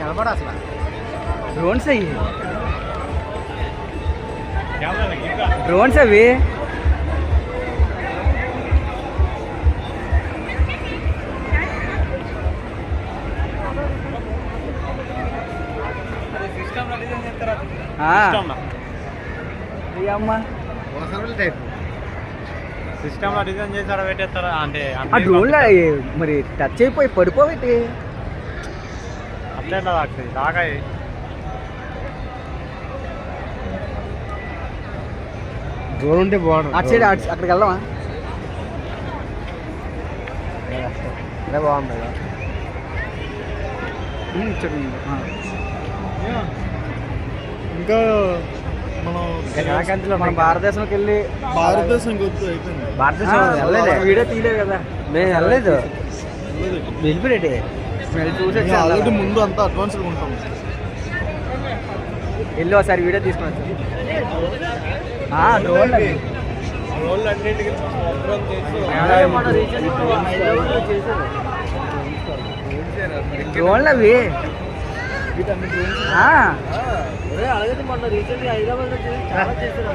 కనబడ అసలు డ్రోన్స్ అయ్యి డ్రోన్స్ అవి అమ్మా సిస్టమ్ డిజైన్ చేస్తారా పెట్టేస్తారా అంటే ఆ డ్రోన్లో మరి టచ్ అయిపోయి పడిపోబెట్టి అట్లా తాకుతుంది తాకాయి డ్రోన్ ఉంటే బాగుంటుంది అటు సైడ్ అక్కడికి వెళ్దామా అదే బాగుంది ఇంకా మనం భారతదేశంకి వెళ్ళి భారతదేశం వీడియో తీయలేదు కదా మేము వెళ్ళలేదు వెళ్ళిపోయాడు చూసి ఆల్రెడీ ముందు అంతా అడ్వాన్స్గా ఉంటాం. వెళ్ళి ఒకసారి వీడియో తీసుకుని డ్రోన్లు అవి అలాగే మొన్న రీసెంట్గా హైదరాబాద్ చాలా చేశారు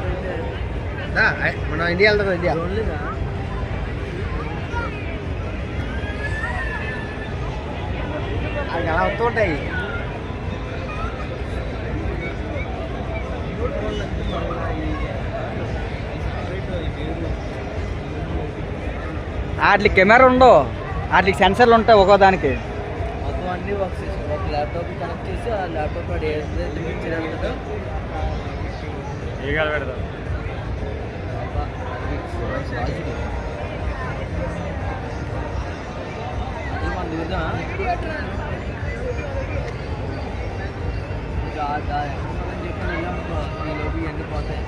మన ఇండియా వెళ్తాం ఇండియా అవి అలా వస్తూ ఉంటాయి వాటికి కెమెరా ఉండవు వాటికి సెన్సర్లు ఉంటాయి ఒక్కో దానికి మొత్తం అన్ని వర్క్ చేసి ఒక ల్యాప్టాప్ కనెక్ట్ చేసి ఆ ల్యాప్టాప్ పెడతాం ఇవన్నీ పోతాయి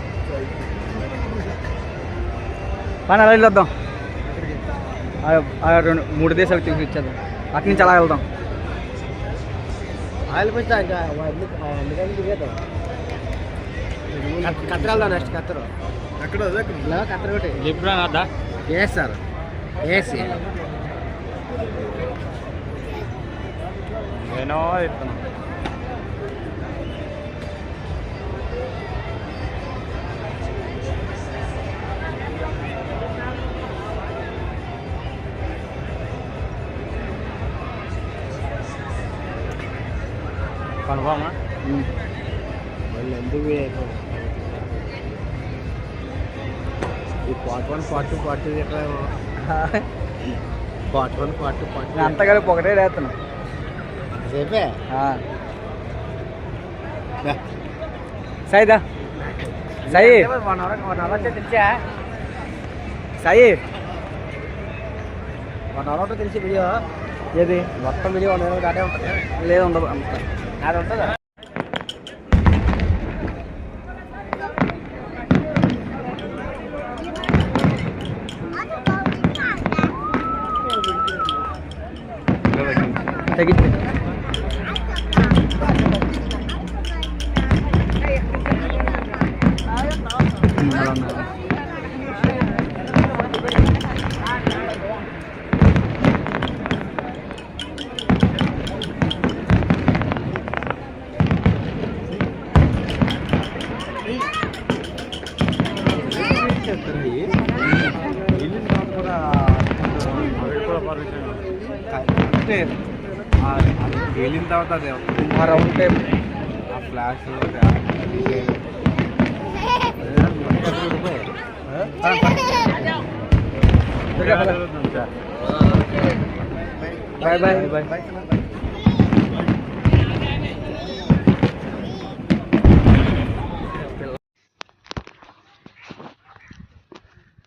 పని అలా వెళ్ళొద్దాం 3 దేశాలకు చూసి ఇచ్చేద్దాం అక్కడి నుంచి అలా వెళ్దాం ఆయిల్ పెంచా ఇంకా అందుకని తిరిగేద్దాం కత్తెర వెళ్దాం నెక్స్ట్ కత్తెర ఎక్కడ ఇలా కత్తెర ఒకటి లిబ్రానా సార్ ఏసీ నేను చెప్తున్నా కన్ఫామా మళ్ళీ ఎందుకు ఈ పార్ట్ 1 పార్ట్ 2 పార్ట్ 3 ఎక్కడ పార్ట్ 1 పార్ట్ 2 పార్ట్ 3 అంతా కలిపి ఒకటే వేస్తున్నా సేపే సాయిదా సాయి 1 అవర్ తెలిసా సాయి 1 అవర్ తెలిసి వీడియో ఏది మొత్తం వీడియో 1 అవర్ దాటే ఉంటుంది లేదు ఉండదు అంత అది ఉంటుందా తగ్గింది వెళ్ళిన తర్వాత రౌండ్ టైప్ ఆ flash boy boy boy boy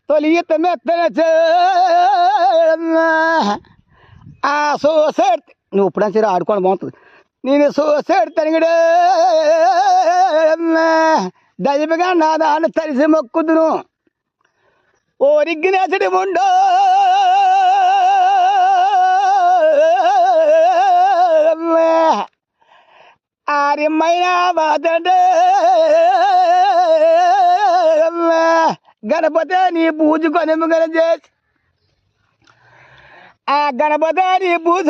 తొలియత మెత్తన ఆ సోసైడ్ నువ్వు ఇప్పుడు సరే ఆడుకోవడం బాగుంటుంది నేను సోసైడ్ తనిగడే దైవగా నా దాన్ని తరిసి మొక్కుదును ఓ రిగ్గినేసడి ఉండో ఆరిమ్మైనా బాధండే గణపతి నీ పూజ కొనము చేసి ఆ గణపతి నీ పూజ